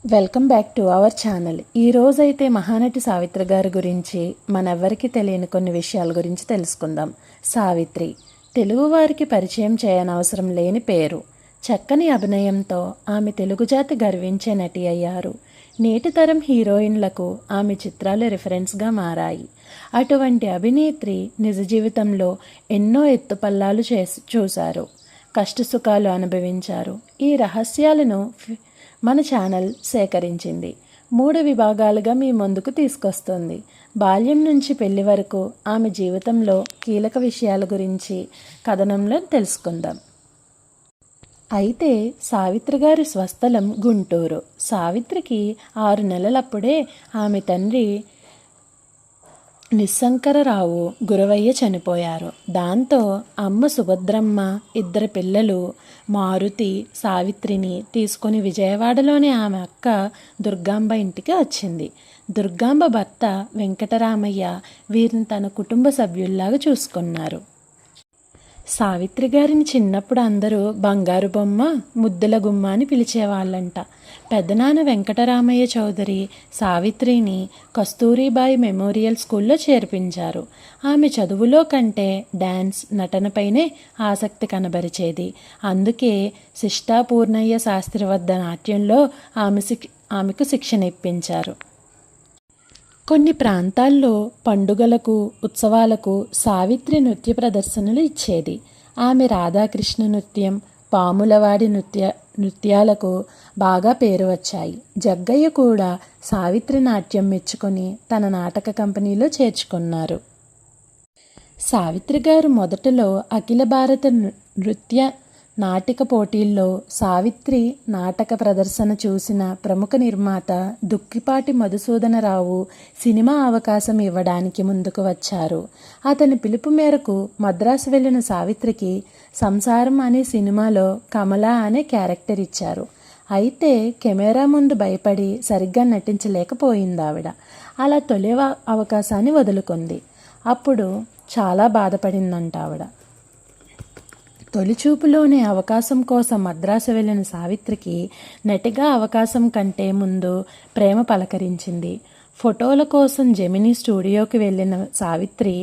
Welcome back to our channel. ఈరోజైతే మహానటి సావిత్రి గారి గురించి మనెవ్వరికి తెలియని కొన్ని విషయాల గురించి తెలుసుకుందాం. సావిత్రి తెలుగువారికి పరిచయం చేయనవసరం లేని పేరు. చక్కని అభినయంతో ఆమె తెలుగు జాతి గర్వించే నటి అయ్యారు. నేటి తరం హీరోయిన్లకు ఆమె చిత్రాలు రిఫరెన్స్గా మారాయి. అటువంటి అభినేత్రి నిజ జీవితంలో ఎన్నో ఎత్తుపల్లాలు చూశారు, కష్టసుఖాలు అనుభవించారు. ఈ రహస్యాలను మన ఛానల్ సేకరించింది 3 విభాగాలుగా మీ ముందుకు తీసుకొస్తుంది. బాల్యం నుంచి పెళ్లి వరకు ఆమె జీవితంలో కీలక విషయాల గురించి కథనంలో తెలుసుకుందాం. అయితే సావిత్రి గారి స్వస్థలం గుంటూరు. సావిత్రికి 6 నెలలప్పుడే ఆమె తండ్రి నిశంకరరావు గురవయ్య చనిపోయారు. దాంతో అమ్మ సుభద్రమ్మ 2 పిల్లలు మారుతి, సావిత్రిని తీసుకుని విజయవాడలోని ఆమె అక్క దుర్గాంబ ఇంటికి వచ్చింది. దుర్గాంబ భర్త వెంకటరామయ్య వీరిని తన కుటుంబ సభ్యుల్లాగా చూసుకున్నారు. సావిత్రి గారిని చిన్నప్పుడు అందరూ బంగారు బొమ్మ, ముద్దుల గుమ్మ అని పిలిచేవాళ్ళంట. పెద్దనాన్న వెంకటరామయ్య చౌదరి సావిత్రిని కస్తూరిబాయి మెమోరియల్ స్కూల్లో చేర్పించారు. ఆమె చదువులో కంటే డ్యాన్స్, నటనపైనే ఆసక్తి కనబరిచేది. అందుకే శిష్టాపూర్ణయ్య శాస్త్రి వద్ద నాట్యంలో ఆమెకు శిక్షణ ఇప్పించారు. కొన్ని ప్రాంతాల్లో పండుగలకు, ఉత్సవాలకు సావిత్రి నృత్య ప్రదర్శనలు ఇచ్చేది. ఆమె రాధాకృష్ణ నృత్యం, పాములవాడి నృత్యాలకు బాగా పేరు వచ్చాయి. జగ్గయ్య కూడా సావిత్రి నాట్యం మెచ్చుకొని తన నాటక కంపెనీలో చేర్చుకున్నారు. సావిత్రి గారు మొదటలో అఖిల భారత నృత్య నాటిక పోటీల్లో సావిత్రి నాటక ప్రదర్శన చూసిన ప్రముఖ నిర్మాత దుక్కిపాటి మధుసూదనరావు సినిమా అవకాశం ఇవ్వడానికి ముందుకు వచ్చారు. అతని పిలుపు మేరకు మద్రాసు వెళ్ళిన సావిత్రికి సంసారం అనే సినిమాలో కమల అనే క్యారెక్టర్ ఇచ్చారు. అయితే కెమెరా ముందు భయపడి సరిగ్గా నటించలేకపోయింది ఆవిడ. అలా తొలి అవకాశాన్ని వదులుకుంది. అప్పుడు చాలా బాధపడిందంట ఆవిడ. తొలిచూపులోనే అవకాశం కోసం మద్రాసు వెళ్ళిన సావిత్రికి నటిగా అవకాశం కంటే ముందు ప్రేమ పలకరించింది. ఫోటోల కోసం జెమినీ స్టూడియోకి వెళ్ళిన సావిత్రి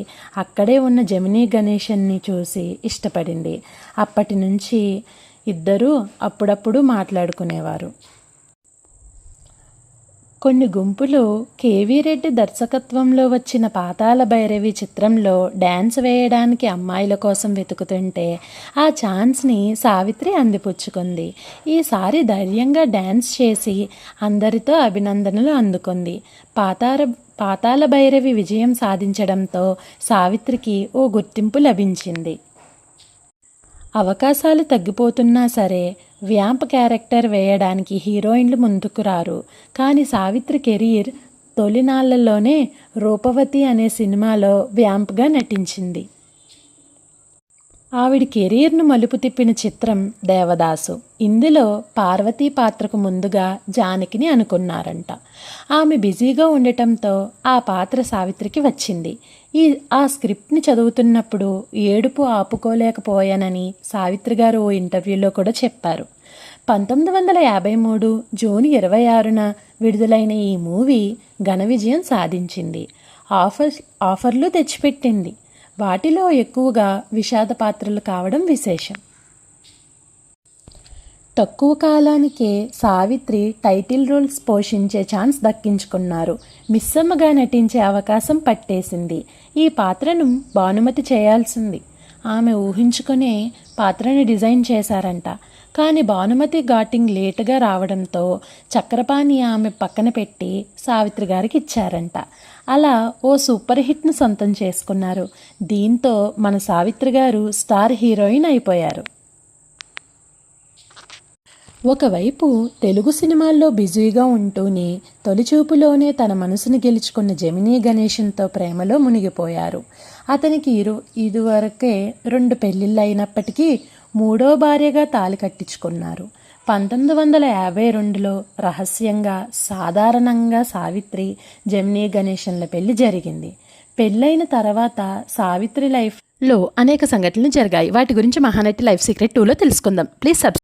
అక్కడే ఉన్న జెమినీ గణేషన్ని చూసి ఇష్టపడింది. అప్పటి నుంచి ఇద్దరూ అప్పుడప్పుడు మాట్లాడుకునేవారు. కొన్ని గుంపులు కేవీ రెడ్డి దర్శకత్వంలో వచ్చిన పాతాళ భైరవి చిత్రంలో డ్యాన్స్ వేయడానికి అమ్మాయిల కోసం వెతుకుతుంటే ఆ ఛాన్స్ని సావిత్రి అందిపుచ్చుకుంది. ఈసారి ధైర్యంగా డ్యాన్స్ చేసి అందరితో అభినందనలు అందుకుంది. పాతాళ భైరవి విజయం సాధించడంతో సావిత్రికి ఓ గుర్తింపు లభించింది. అవకాశాలు తగ్గిపోతున్నా సరే వ్యాంప్ క్యారెక్టర్ వేయడానికి హీరోయిన్లు ముందుకు రారు. కానీ సావిత్రి కెరీర్ తొలినాళ్లలోనే రూపవతి అనే సినిమాలో వ్యాంప్గా నటించింది. ఆవిడ కెరీర్ను మలుపు తిప్పిన చిత్రం దేవదాసు. ఇందులో పార్వతీ పాత్రకు ముందుగా జానకిని అనుకున్నారంట. ఆమె బిజీగా ఉండటంతో ఆ పాత్ర సావిత్రికి వచ్చింది. ఆ స్క్రిప్ట్ని చదువుతున్నప్పుడు ఏడుపు ఆపుకోలేకపోయానని సావిత్రి గారు ఓ ఇంటర్వ్యూలో కూడా చెప్పారు. 1953 జూన్ 26న విడుదలైన ఈ మూవీ ఘన విజయం సాధించింది. ఆఫర్లు తెచ్చిపెట్టింది. వాటిలో ఎక్కువగా విషాద పాత్రలు కావడం విశేషం. తక్కువ కాలానికే సావిత్రి టైటిల్ రోల్స్ పోషించే ఛాన్స్ దక్కించుకున్నారు. మిస్సమ్మగా నటించే అవకాశం పట్టేసింది. ఈ పాత్రను భానుమతి చేయాల్సింది. ఆమె ఊహించుకునే పాత్రని డిజైన్ చేశారంట. కానీ భానుమతి ఘాటింగ్ లేటుగా రావడంతో చక్రపాణి ఆమె పక్కన పెట్టి సావిత్రి గారికి ఇచ్చారంట. అలా ఓ సూపర్ హిట్ను సొంతం చేసుకున్నారు. దీంతో మన సావిత్రి గారు స్టార్ హీరోయిన్ అయిపోయారు. ఒకవైపు తెలుగు సినిమాల్లో బిజీగా ఉంటూనే తొలిచూపులోనే తన మనసును గెలుచుకున్న జెమినీ గణేషన్తో ప్రేమలో మునిగిపోయారు. అతనికి ఇదివరకే 2 పెళ్లిళ్ళు అయినప్పటికీ 3వ భార్యగా తాళి కట్టించుకున్నారు. 1952లో రహస్యంగా సాధారణంగా సావిత్రి, జెమినీ గణేషన్ల పెళ్లి జరిగింది. పెళ్ళైన తర్వాత సావిత్రి లైఫ్లో అనేక సంఘటనలు జరిగాయి. వాటి గురించి మహానటి లైఫ్ సీక్రెట్ 2లో తెలుసుకుందాం. ప్లీజ్